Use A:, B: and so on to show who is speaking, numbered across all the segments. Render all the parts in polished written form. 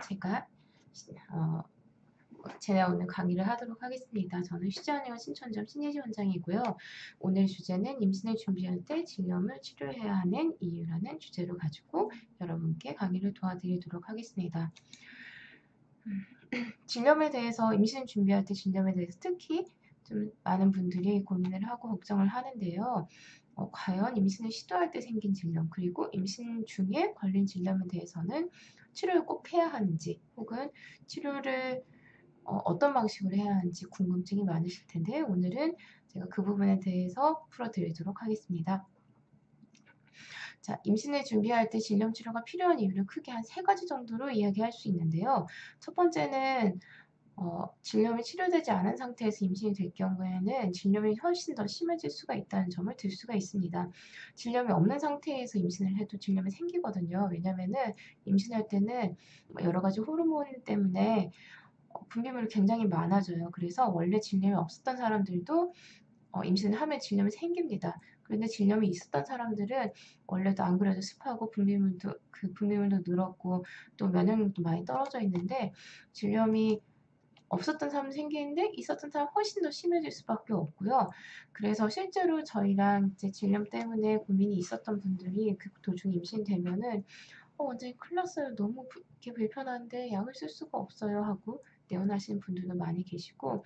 A: 제가 오늘 강의를 하도록 하겠습니다. 저는 휴대한의원 신천점 신예지 원장이고요. 오늘 주제는 임신을 준비할 때 질염을 치료해야 하는 이유라는 주제로 가지고 여러분께 강의를 도와드리도록 하겠습니다. 질염에 대해서 임신 준비할 때 질염에 대해서 특히 좀 많은 분들이 고민을 하고 걱정을 하는데요. 과연 임신을 시도할 때 생긴 질염 그리고 임신 중에 걸린 질염에 대해서는 치료를 꼭 해야 하는지 혹은 치료를 어떤 방식으로 해야 하는지 궁금증이 많으실 텐데 오늘은 제가 그 부분에 대해서 풀어드리도록 하겠습니다. 자, 임신을 준비할 때 질염 치료가 필요한 이유를 크게 한 3가지 정도로 이야기할 수 있는데요. 첫 번째는 질염이 치료되지 않은 상태에서 임신이 될 경우에는 질염이 훨씬 더 심해질 수가 있다는 점을 들 수가 있습니다. 질염이 없는 상태에서 임신을 해도 질염이 생기거든요. 왜냐면은 임신할 때는 여러 가지 호르몬 때문에 분비물이 굉장히 많아져요. 그래서 원래 질염이 없었던 사람들도 임신을 하면 질염이 생깁니다. 그런데 질염이 있었던 사람들은 원래도 안 그래도 습하고 분비물도 늘었고 또 면역력도 많이 떨어져 있는데 질염이 없었던 사람은 생기는데 있었던 사람은 훨씬 더 심해질 수밖에 없고요. 그래서 실제로 저희랑 이제 질염 때문에 고민이 있었던 분들이 그 도중에 임신되면은 원장님 큰일 났어요. 너무 이렇게 불편한데 약을 쓸 수가 없어요 하고 내원하시는 분들도 많이 계시고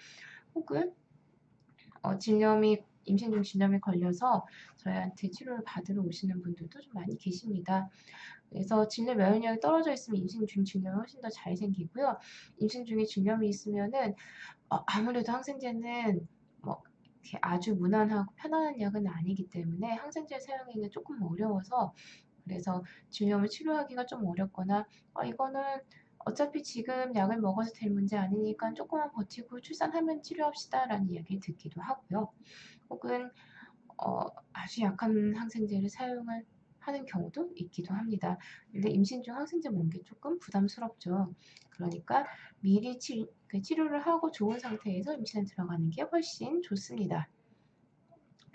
A: 혹은 임신 중 질염이 걸려서 저희한테 치료를 받으러 오시는 분들도 좀 많이 계십니다. 그래서 질염 면역력이 떨어져 있으면 임신 중 질염이 훨씬 더 잘 생기고요. 임신 중에 질염이 있으면은 아무래도 항생제는 뭐 이렇게 아주 무난하고 편안한 약은 아니기 때문에 항생제 사용하기가 조금 어려워서 그래서 질염을 치료하기가 좀 어렵거나 이거는 어차피 지금 약을 먹어서 될 문제 아니니까 조금만 버티고 출산하면 치료합시다라는 이야기를 듣기도 하고요. 혹은 아주 약한 항생제를 사용을 하는 경우도 있기도 합니다. 근데 임신 중 항생제 먹는 게 조금 부담스럽죠. 그러니까 미리 치료를 하고 좋은 상태에서 임신에 들어가는 게 훨씬 좋습니다.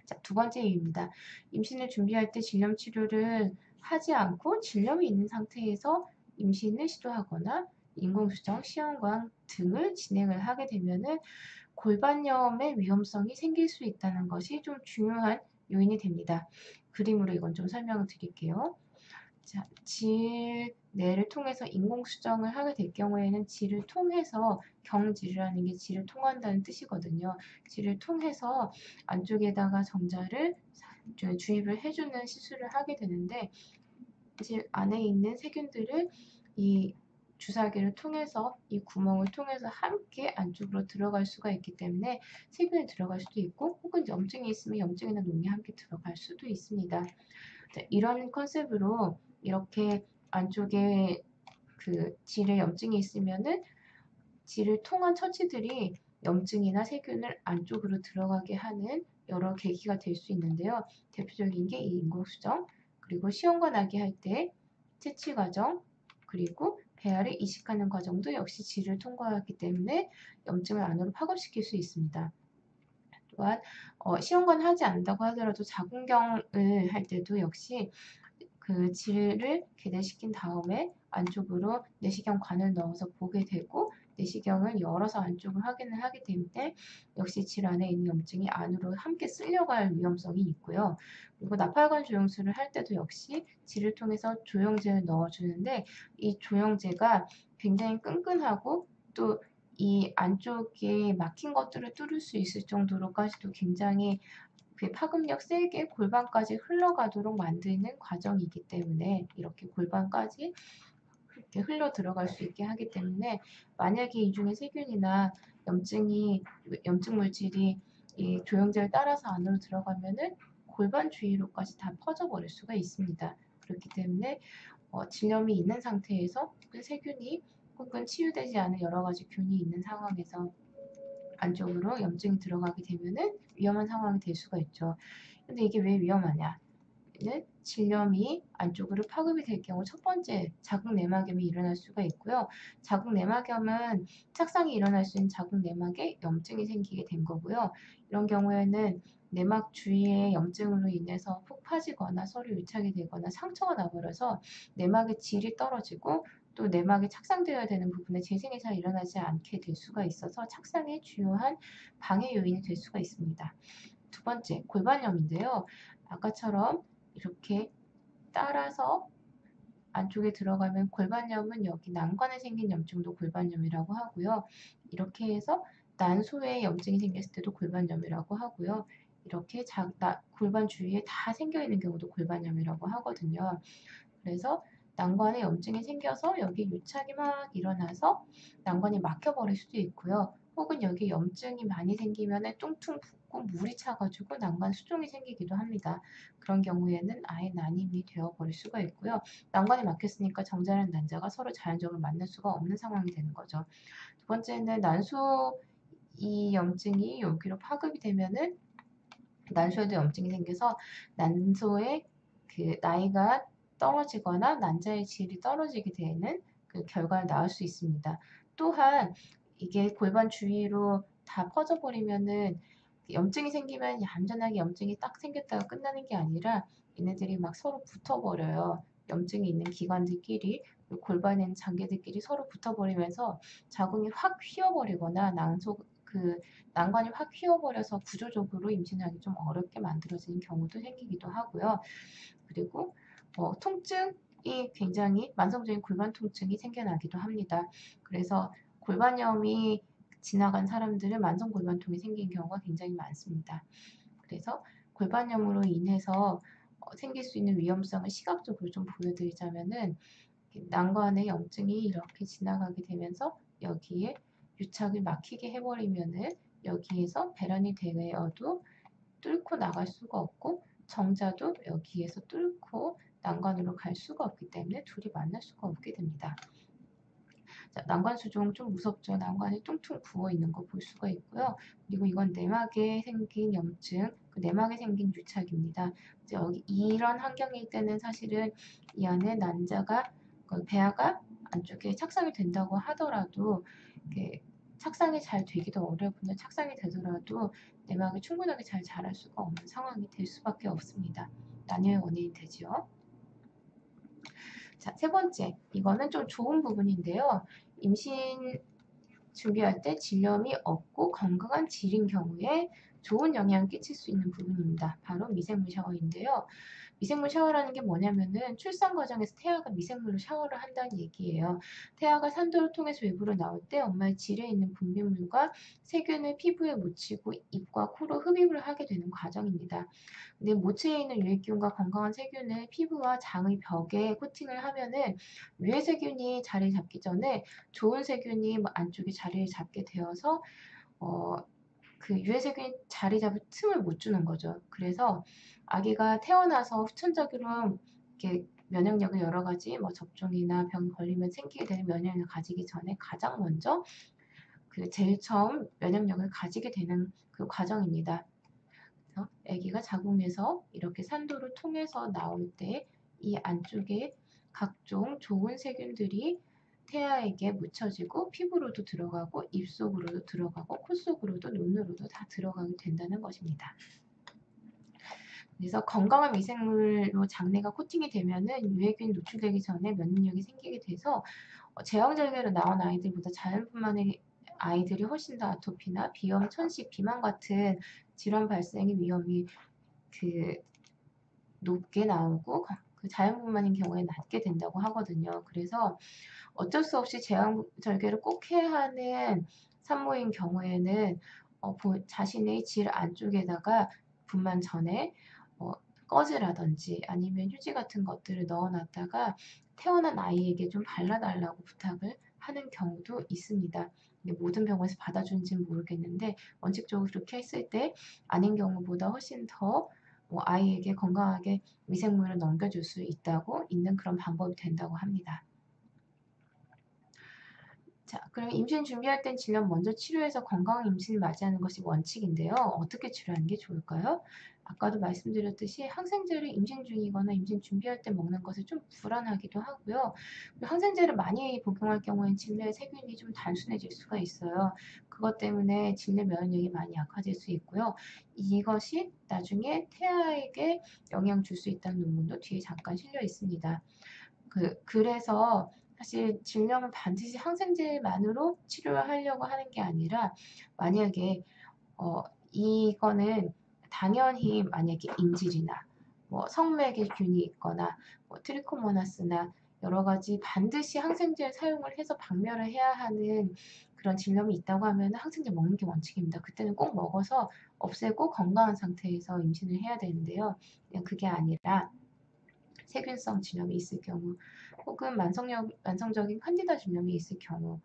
A: 자, 두 번째 이유입니다. 임신을 준비할 때 질염 치료를 하지 않고 질염이 있는 상태에서 임신을 시도하거나 인공수정, 시험관 등을 진행을 하게 되면은 골반염의 위험성이 생길 수 있다는 것이 좀 중요한 요인이 됩니다. 그림으로 이건 좀 설명을 드릴게요. 자, 질내를 통해서 인공수정을 하게 될 경우에는 질을 통해서 경질이라는 게 질을 통한다는 뜻이거든요. 질을 통해서 안쪽에다가 정자를 주입을 해주는 시술을 하게 되는데 질 안에 있는 세균들을 이 주사기를 통해서 이 구멍을 통해서 함께 안쪽으로 들어갈 수가 있기 때문에 세균이 들어갈 수도 있고 혹은 염증이 있으면 염증이나膿이 함께 들어갈 수도 있습니다. 자, 이런 컨셉으로 이렇게 안쪽에 그 질에 염증이 있으면은 질을 통한 처치들이 염증이나 세균을 안쪽으로 들어가게 하는 여러 계기가 될 수 있는데요. 대표적인 게 이 인공수정, 그리고 시험관 아기 할 때 채취 과정, 그리고 배아를 이식하는 과정도 역시 질을 통과하기 때문에 염증을 안으로 파급시킬 수 있습니다. 또한 시험관 하지 않는다고 하더라도 자궁경을 할 때도 역시 그 질을 개대시킨 다음에 안쪽으로 내시경관을 넣어서 보게 되고 내시경을 열어서 안쪽을 확인을 하게 되는데 역시 질 안에 있는 염증이 안으로 함께 쓸려갈 위험성이 있고요. 그리고 나팔관 조영술을 할 때도 역시 질을 통해서 조영제를 넣어주는데 이 조영제가 굉장히 끈끈하고 또 이 안쪽에 막힌 것들을 뚫을 수 있을 정도로까지도 굉장히 그 파급력 세게 골반까지 흘러가도록 만드는 과정이기 때문에 이렇게 골반까지 이렇게 흘러 들어갈 수 있게 하기 때문에 만약에 이 중에 세균이나 염증 물질이 이 조영제를 따라서 안으로 들어가면은 골반 주위로까지 다 퍼져버릴 수가 있습니다. 그렇기 때문에 질염이 있는 상태에서 그 세균이 혹은 치유되지 않은 여러 가지 균이 있는 상황에서 안쪽으로 염증이 들어가게 되면은 위험한 상황이 될 수가 있죠. 근데 이게 왜 위험하냐? 는 질염이 안쪽으로 파급이 될 경우 첫 번째 자궁 내막염이 일어날 수가 있고요. 자궁 내막염은 착상이 일어날 수 있는 자궁 내막에 염증이 생기게 된 거고요. 이런 경우에는 내막 주위에 염증으로 인해서 폭 파지거나 서로 유착이 되거나 상처가 나버려서 내막의 질이 떨어지고 또 내막에 착상되어야 되는 부분에 재생이 잘 일어나지 않게 될 수가 있어서 착상의 주요한 방해 요인이 될 수가 있습니다. 두 번째, 골반염인데요. 아까처럼 이렇게 따라서 안쪽에 들어가면 골반염은 여기 난관에 생긴 염증도 골반염이라고 하고요. 이렇게 해서 난소에 염증이 생겼을 때도 골반염이라고 하고요. 이렇게 골반 주위에 다 생겨 있는 경우도 골반염이라고 하거든요. 그래서 난관에 염증이 생겨서 여기 유착이 막 일어나서 난관이 막혀버릴 수도 있고요. 혹은 여기 염증이 많이 생기면 뚱퉁 붓고 물이 차가지고 난관 수종이 생기기도 합니다. 그런 경우에는 아예 난임이 되어버릴 수가 있고요. 난관이 막혔으니까 정자랑 난자가 서로 자연적으로 만날 수가 없는 상황이 되는 거죠. 두 번째는 난소 이 염증이 여기로 파급이 되면은 난소에도 염증이 생겨서 난소의 그 나이가 떨어지거나 난자의 질이 떨어지게 되는 그 결과를 낳을 수 있습니다. 또한 이게 골반 주위로 다 퍼져버리면은 염증이 생기면 얌전하게 염증이 딱 생겼다가 끝나는 게 아니라 얘네들이 막 서로 붙어버려요. 염증이 있는 기관들끼리 골반에 있는 장기들끼리 서로 붙어버리면서 자궁이 확 휘어버리거나 난관이 확 휘어버려서 구조적으로 임신하기 좀 어렵게 만들어지는 경우도 생기기도 하고요. 그리고 통증이 굉장히 만성적인 골반 통증이 생겨나기도 합니다. 그래서 골반염이 지나간 사람들은 만성 골반통이 생긴 경우가 굉장히 많습니다. 그래서 골반염으로 인해서 생길 수 있는 위험성을 시각적으로 좀 보여드리자면은 난관의 염증이 이렇게 지나가게 되면서 여기에 유착을 막히게 해버리면은 여기에서 배란이 되어도 뚫고 나갈 수가 없고 정자도 여기에서 뚫고 난관으로 갈 수가 없기 때문에 둘이 만날 수가 없게 됩니다. 자, 난관 수종 좀 무섭죠. 난관이 퉁퉁 부어 있는 거 볼 수가 있고요. 그리고 이건 내막에 생긴 염증, 그 내막에 생긴 유착입니다. 여기 이런 환경일 때는 사실은 이 안에 난자가 배아가 안쪽에 착상이 된다고 하더라도 착상이 잘 되기도 어렵은데 착상이 되더라도 내막이 충분하게 잘 자랄 수가 없는 상황이 될 수밖에 없습니다. 난요의 원인이 되지요. 자, 세 번째, 이거는 좀 좋은 부분인데요. 임신 준비할 때 질염이 없고 건강한 질인 경우에 좋은 영향을 끼칠 수 있는 부분입니다. 바로 미생물 샤워인데요. 미생물 샤워라는 게 뭐냐면은 출산 과정에서 태아가 미생물로 샤워를 한다는 얘기예요. 태아가 산도를 통해서 외부로 나올 때 엄마의 질에 있는 분비물과 세균을 피부에 묻히고 입과 코로 흡입을 하게 되는 과정입니다. 근데 모체에 있는 유해균과 건강한 세균을 피부와 장의 벽에 코팅을 하면은 유해 세균이 자리 잡기 전에 좋은 세균이 안쪽에 자리를 잡게 되어서 그 유해 세균이 자리 잡을 틈을 못 주는 거죠. 그래서 아기가 태어나서 후천적으로 이렇게 면역력을 여러 가지 접종이나 병이 걸리면 생기게 되는 면역력을 가지기 전에 가장 먼저 제일 처음 면역력을 가지게 되는 그 과정입니다. 그래서 아기가 자궁에서 이렇게 산도를 통해서 나올 때 이 안쪽에 각종 좋은 세균들이 태아에게 묻혀지고 피부로도 들어가고 입속으로도 들어가고 코 속으로도 눈으로도 다 들어가게 된다는 것입니다. 그래서 건강한 미생물로 장내가 코팅이 되면은 유해균 노출되기 전에 면역력이 생기게 돼서 제왕절개로 나온 아이들보다 자연분만의 아이들이 훨씬 더 아토피나 비염, 천식, 비만 같은 질환 발생의 위험이 높게 나오고 그 자연분만인 경우에 낮게 된다고 하거든요. 그래서 어쩔 수 없이 제왕절개를 꼭 해야 하는 산모인 경우에는 자신의 질 안쪽에다가 분만 전에 꺼즈라든지 아니면 휴지 같은 것들을 넣어놨다가 태어난 아이에게 좀 발라달라고 부탁을 하는 경우도 있습니다. 모든 병원에서 받아주는지는 모르겠는데 원칙적으로 그렇게 했을 때 아닌 경우보다 훨씬 더 아이에게 건강하게 미생물을 넘겨줄 수 있는 그런 방법이 된다고 합니다. 자, 그럼 임신 준비할 땐 질염 먼저 치료해서 건강한 임신을 맞이하는 것이 원칙인데요. 어떻게 치료하는 게 좋을까요? 아까도 말씀드렸듯이 항생제를 임신 중이거나 임신 준비할 때 먹는 것은 좀 불안하기도 하고요. 항생제를 많이 복용할 경우엔 질내 세균이 좀 단순해질 수가 있어요. 그것 때문에 질내 면역력이 많이 약해질 수 있고요. 이것이 나중에 태아에게 영향 줄 수 있다는 논문도 뒤에 잠깐 실려 있습니다. 그래서 사실 질염은 반드시 항생제만으로 치료를 하려고 하는 게 아니라 만약에 어, 이거는 당연히 만약에 인질이나 뭐 성매개 균이 있거나 뭐 트리코모나스나 여러 가지 반드시 항생제를 사용을 해서 박멸을 해야 하는 그런 질염이 있다고 하면 항생제 먹는 게 원칙입니다. 그때는 꼭 먹어서 없애고 건강한 상태에서 임신을 해야 되는데요. 그냥 그게 아니라 세균성 질염이 있을 경우 혹은 만성적인 칸디다 질염이 있을 경우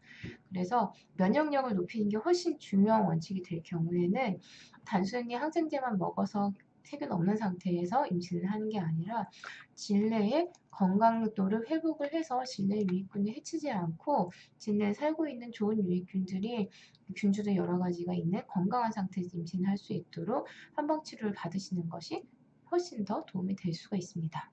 A: 그래서 면역력을 높이는 게 훨씬 중요한 원칙이 될 경우에는 단순히 항생제만 먹어서 세균 없는 상태에서 임신을 하는 게 아니라 질내의 건강도를 회복을 해서 질내 유익균을 해치지 않고 질내에 살고 있는 좋은 유익균들이 균주도 여러 가지가 있는 건강한 상태에서 임신을 할 수 있도록 한방 치료를 받으시는 것이 훨씬 더 도움이 될 수가 있습니다.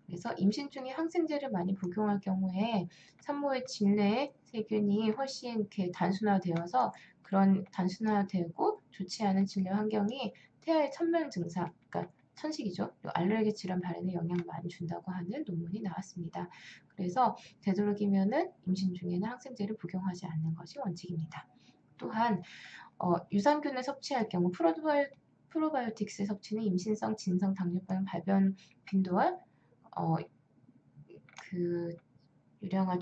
A: 그래서 임신 중에 항생제를 많이 복용할 경우에 산모의 질내에 세균이 훨씬 이렇게 단순화되어서 그런 단순화되고 좋지 않은 질내 환경이 태아의 천면 증상, 그러니까 천식이죠. 알레르기 질환 발현에 영향을 많이 준다고 하는 논문이 나왔습니다. 그래서 되도록이면은 임신 중에는 항생제를 복용하지 않는 것이 원칙입니다. 또한 유산균을 섭취할 경우 프로바이오틱스 섭취는 임신성 진성 당뇨병 발병 빈도와 어, 그 유량화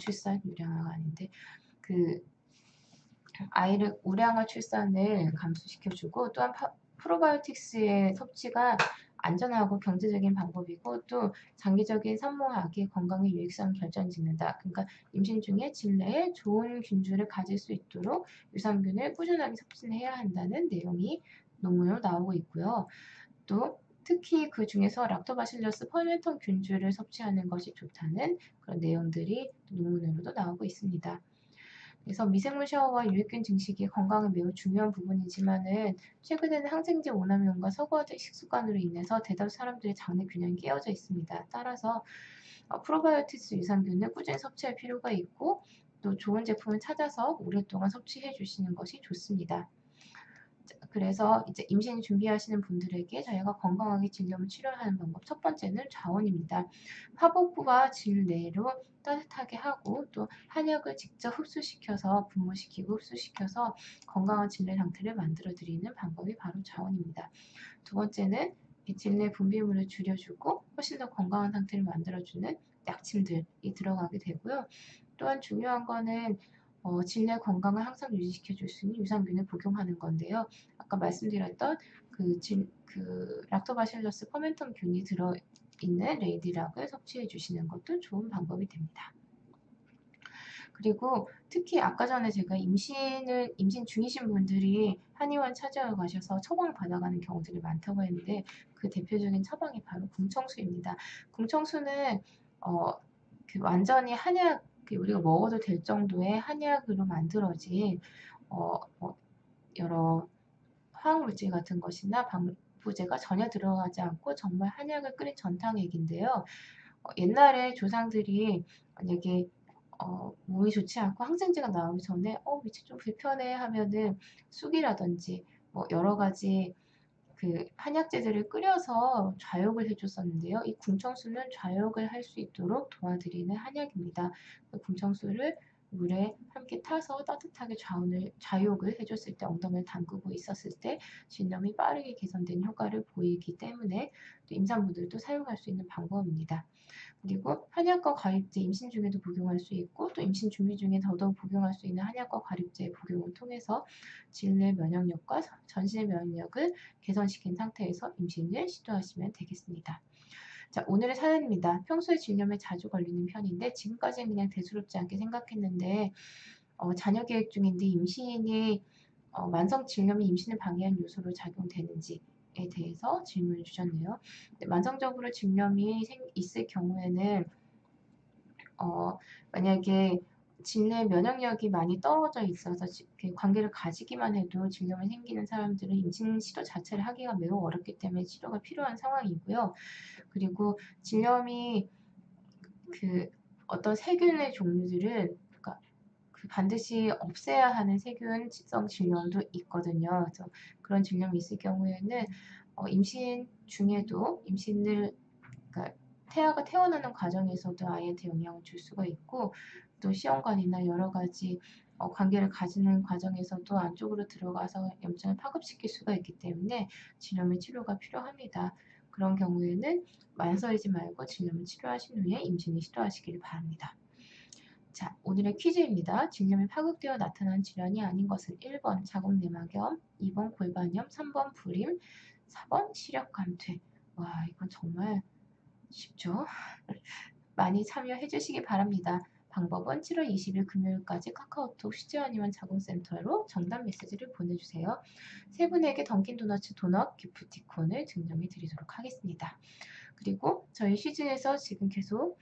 A: 아닌데 그 아이를 우량화 출산을 감소시켜주고 또한 프로바이오틱스의 섭취가 안전하고 경제적인 방법이고 또 장기적인 산모와 아기의 건강에 유익성 결정짓는다. 그러니까 임신 중에 질내에 좋은 균주를 가질 수 있도록 유산균을 꾸준하게 섭취해야 한다는 내용이 논문으로 나오고 있고요. 또 특히 그 중에서 락토바실러스 퍼멘텀 균주를 섭취하는 것이 좋다는 그런 내용들이 논문으로도 나오고 있습니다. 그래서 미생물 샤워와 유익균 증식이 건강에 매우 중요한 부분이지만은 최근에는 항생제 오남용과 서구화된 식습관으로 인해서 대다수 사람들의 장내 균형이 깨어져 있습니다. 따라서 프로바이오티스 유산균을 꾸준히 섭취할 필요가 있고 또 좋은 제품을 찾아서 오랫동안 섭취해 주시는 것이 좋습니다. 그래서 이제 임신 준비하시는 분들에게 저희가 건강하게 질염을 치료하는 방법 첫 번째는 좌원입니다. 화복부와 질내로 따뜻하게 하고 또 한약을 직접 흡수시켜서 분무시키고 흡수시켜서 건강한 질내 상태를 만들어 드리는 방법이 바로 좌원입니다. 두 번째는 질내 분비물을 줄여주고 훨씬 더 건강한 상태를 만들어주는 약침들이 들어가게 되고요. 또한 중요한 거는 질내 건강을 항상 유지시켜 줄 수 있는 유산균을 복용하는 건데요. 아까 말씀드렸던 그 락토바실러스 퍼멘텀 균이 들어있는 레이디락을 섭취해 주시는 것도 좋은 방법이 됩니다. 그리고 특히 아까 전에 제가 임신 중이신 분들이 한의원 찾아가셔서 처방을 받아가는 경우들이 많다고 했는데 그 대표적인 처방이 바로 궁청수입니다. 궁청수는 완전히 한약 우리가 먹어도 될 정도의 한약으로 만들어진 여러 화학물질 같은 것이나 방부제가 전혀 들어가지 않고 정말 한약을 끓인 전탕액인데요. 옛날에 조상들이 만약에 몸이 좋지 않고 항생제가 나오기 전에 위치 좀 불편해 하면은 쑥이라든지 뭐 여러 가지 그 한약재들을 끓여서 좌욕을 해줬었는데요. 이 궁청수는 좌욕을 할 수 있도록 도와드리는 한약입니다. 그 궁청수를 물에 함께 타서 따뜻하게 좌욕을 해줬을 때 엉덩이를 담그고 있었을 때 질염이 빠르게 개선되는 효과를 보이기 때문에 또 임산부들도 사용할 수 있는 방법입니다. 그리고 한약과 과립제 임신 중에도 복용할 수 있고 또 임신 준비 중에 더더욱 복용할 수 있는 한약과 과립제의 복용을 통해서 질내 면역력과 전신의 면역력을 개선시킨 상태에서 임신을 시도하시면 되겠습니다. 자, 오늘의 사연입니다. 평소에 질염에 자주 걸리는 편인데 지금까지는 그냥 대수롭지 않게 생각했는데 자녀 계획 중인데 임신이 만성 질염이 임신을 방해한 요소로 작용되는지에 대해서 질문을 주셨네요. 만성적으로 질염이 있을 경우에는 만약에 질내 면역력이 많이 떨어져 있어서 관계를 가지기만 해도 질염이 생기는 사람들은 임신 시도 자체를 하기가 매우 어렵기 때문에 치료가 필요한 상황이고요. 그리고 질염이 어떤 세균의 종류들은 그러니까 반드시 없애야 하는 세균성 질염도 있거든요. 그래서 그런 질염이 있을 경우에는 임신 중에도 임신을 그러니까 태아가 태어나는 과정에서도 아이한테 영향을 줄 수가 있고 또 시험관이나 여러 가지 관계를 가지는 과정에서도 안쪽으로 들어가서 염증을 파급시킬 수가 있기 때문에 진염의 치료가 필요합니다. 그런 경우에는 망설이지 말고 진염을 치료하신 후에 임신을 시도하시길 바랍니다. 자, 오늘의 퀴즈입니다. 진염이 파급되어 나타난 질환이 아닌 것은 1번 자궁내막염, 2번 골반염, 3번 불임, 4번 시력감퇴. 와, 이건 정말 쉽죠? 많이 참여해 주시기 바랍니다. 방법은 7월 20일 금요일까지 카카오톡 쉬지 않으면 자궁센터로 정답 메시지를 보내주세요. 세 분에게 던킨도너츠 도넛 기프티콘을 증정해 드리도록 하겠습니다. 그리고 저희 시즌에서 지금 계속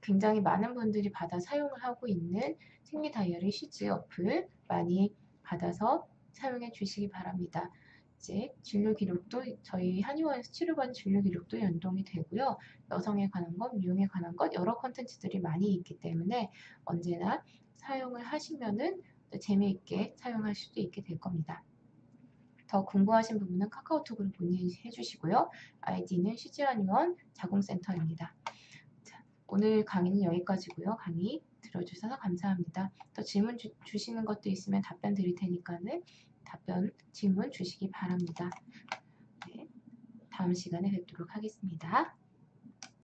A: 굉장히 많은 분들이 받아 사용을 하고 있는 생리 다이어리 시즈 어플 많이 받아서 사용해 주시기 바랍니다. 이제 진료 기록도 저희 한의원에서 치료받은 진료 기록도 연동이 되고요. 여성에 관한 것, 미용에 관한 것 여러 컨텐츠들이 많이 있기 때문에 언제나 사용을 하시면은 재미있게 사용할 수도 있게 될 겁니다. 더 궁금하신 부분은 카카오톡으로 문의해 주시고요. 아이디는 시즈한의원 자궁센터입니다. 자, 오늘 강의는 여기까지고요. 강의 들어주셔서 감사합니다. 더 질문 주시는 것도 있으면 답변 드릴 테니까는 질문 주시기 바랍니다. 네, 다음 시간에 뵙도록 하겠습니다.